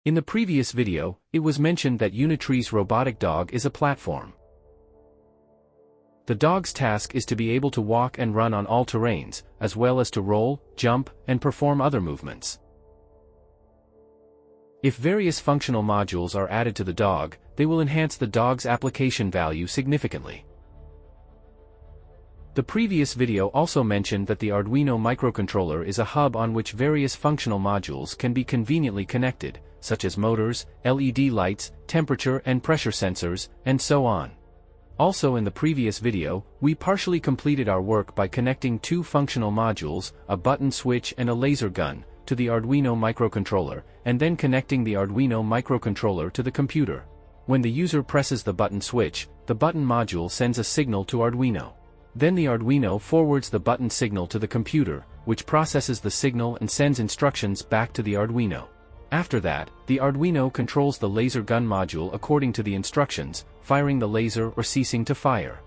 In the previous video, it was mentioned that Unitree's robotic dog is a platform. The dog's task is to be able to walk and run on all terrains, as well as to roll, jump, and perform other movements. If various functional modules are added to the dog, they will enhance the dog's application value significantly. The previous video also mentioned that the Arduino microcontroller is a hub on which various functional modules can be conveniently connected, such as motors, LED lights, temperature and pressure sensors, and so on. Also in the previous video, we partially completed our work by connecting two functional modules, a button switch and a laser gun, to the Arduino microcontroller, and then connecting the Arduino microcontroller to the computer. When the user presses the button switch, the button module sends a signal to Arduino. Then the Arduino forwards the button signal to the computer, which processes the signal and sends instructions back to the Arduino. After that, the Arduino controls the laser gun module according to the instructions, firing the laser or ceasing to fire.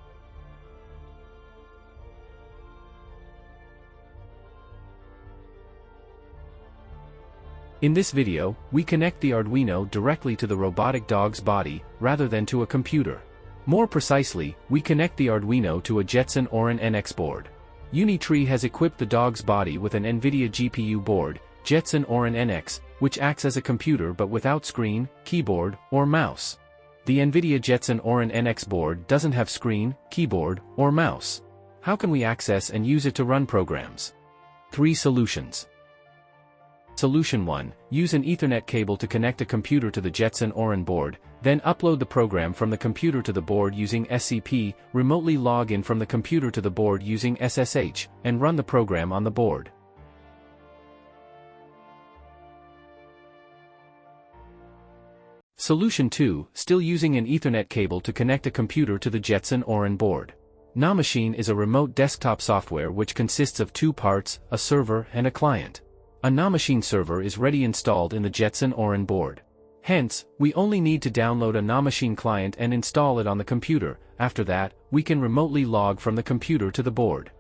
In this video, we connect the Arduino directly to the robotic dog's body, rather than to a computer. More precisely, we connect the Arduino to a Jetson Orin NX board. Unitree has equipped the dog's body with an nvidia GPU board, Jetson Orin NX, which acts as a computer but without screen, keyboard, or mouse. The nvidia Jetson Orin NX board doesn't have screen, keyboard, or mouse. How can we access and use it to run programs? 3 solutions. Solution 1. Use an Ethernet cable to connect a computer to the Jetson Orin board, then upload the program from the computer to the board using SCP, remotely log in from the computer to the board using SSH, and run the program on the board. Solution 2. Still using an Ethernet cable to connect a computer to the Jetson Orin board. NaMachine is a remote desktop software which consists of 2 parts, a server and a client. A NaMachine server is ready installed in the Jetson Orin board. Hence, we only need to download a NaMachine client and install it on the computer. After that, we can remotely log from the computer to the board.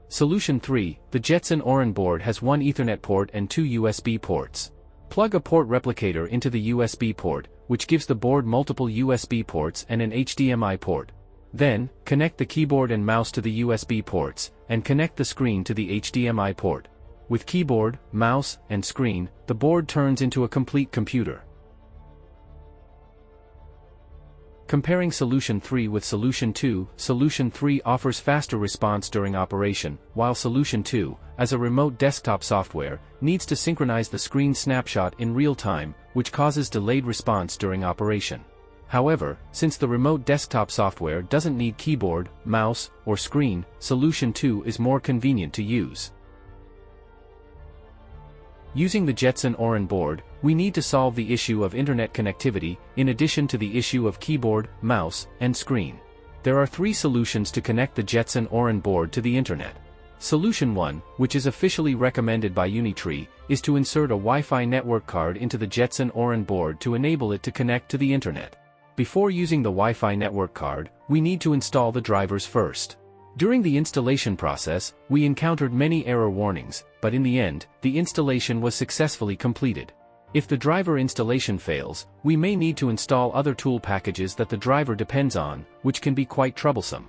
Solution 3. The Jetson Orin board has 1 Ethernet port and 2 USB ports. Plug a port replicator into the USB port, which gives the board multiple USB ports and an HDMI port. Then, connect the keyboard and mouse to the USB ports, and connect the screen to the HDMI port. With keyboard, mouse, and screen, the board turns into a complete computer. Comparing Solution 3 with Solution 2, Solution 3 offers faster response during operation, while Solution 2, as a remote desktop software, needs to synchronize the screen snapshot in real time, which causes delayed response during operation. However, since the remote desktop software doesn't need keyboard, mouse, or screen, Solution 2 is more convenient to use. Using the Jetson Orin board, we need to solve the issue of internet connectivity, in addition to the issue of keyboard, mouse, and screen. There are 3 solutions to connect the Jetson Orin board to the internet. Solution 1, which is officially recommended by Unitree, is to insert a Wi-Fi network card into the Jetson Orin board to enable it to connect to the internet. Before using the Wi-Fi network card, we need to install the drivers first. During the installation process, we encountered many error warnings, but in the end, the installation was successfully completed. If the driver installation fails, we may need to install other tool packages that the driver depends on, which can be quite troublesome.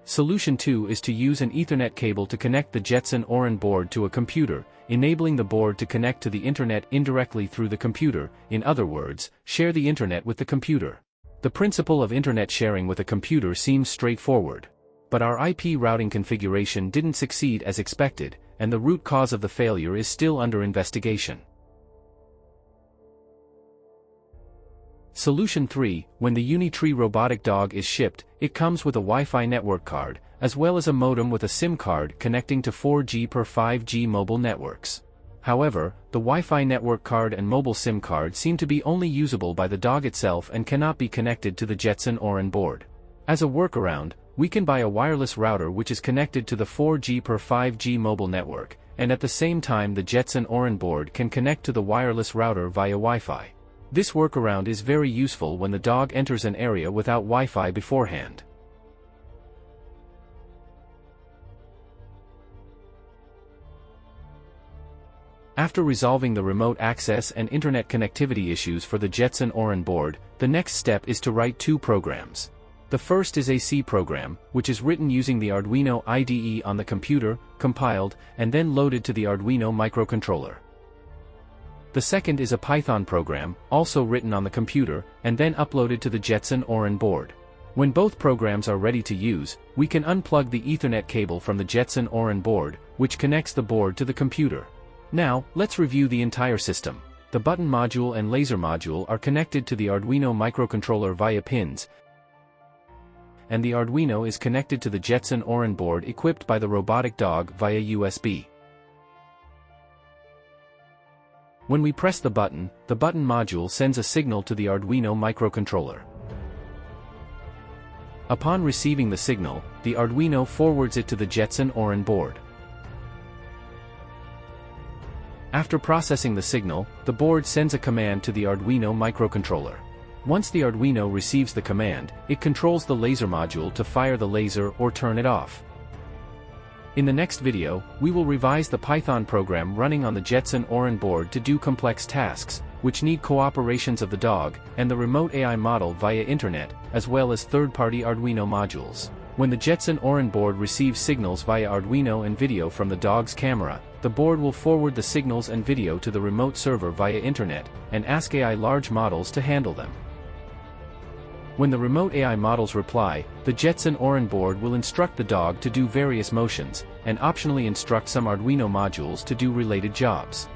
Solution 2 is to use an Ethernet cable to connect the Jetson Orin board to a computer, enabling the board to connect to the internet indirectly through the computer, in other words, share the internet with the computer. The principle of internet sharing with a computer seems straightforward. But our IP routing configuration didn't succeed as expected, and the root cause of the failure is still under investigation. Solution 3. When the Unitree robotic dog is shipped, it comes with a Wi-Fi network card, as well as a modem with a SIM card connecting to 4G per 5G mobile networks. However, the Wi-Fi network card and mobile SIM card seem to be only usable by the dog itself and cannot be connected to the Jetson Orin board. As a workaround, we can buy a wireless router which is connected to the 4G per 5G mobile network, and at the same time the Jetson Orin board can connect to the wireless router via Wi-Fi. This workaround is very useful when the dog enters an area without Wi-Fi beforehand. After resolving the remote access and internet connectivity issues for the Jetson Orin board, the next step is to write two programs. The first is a C program, which is written using the Arduino IDE on the computer, compiled, and then loaded to the Arduino microcontroller. The second is a Python program, also written on the computer, and then uploaded to the Jetson Orin board. When both programs are ready to use, we can unplug the Ethernet cable from the Jetson Orin board, which connects the board to the computer. Now, let's review the entire system. The button module and laser module are connected to the Arduino microcontroller via pins, and the Arduino is connected to the Jetson Orin board equipped by the robotic dog via USB. When we press the button module sends a signal to the Arduino microcontroller. Upon receiving the signal, the Arduino forwards it to the Jetson Orin board. After processing the signal, the board sends a command to the Arduino microcontroller. Once the Arduino receives the command, it controls the laser module to fire the laser or turn it off. In the next video, we will revise the Python program running on the Jetson Orin board to do complex tasks, which need cooperations of the dog, and the remote AI model via internet, as well as third-party Arduino modules. When the Jetson Orin board receives signals via Arduino and video from the dog's camera, the board will forward the signals and video to the remote server via internet, and ask AI large models to handle them. When the remote AI models reply, the Jetson Orin board will instruct the dog to do various motions, and optionally instruct some Arduino modules to do related jobs.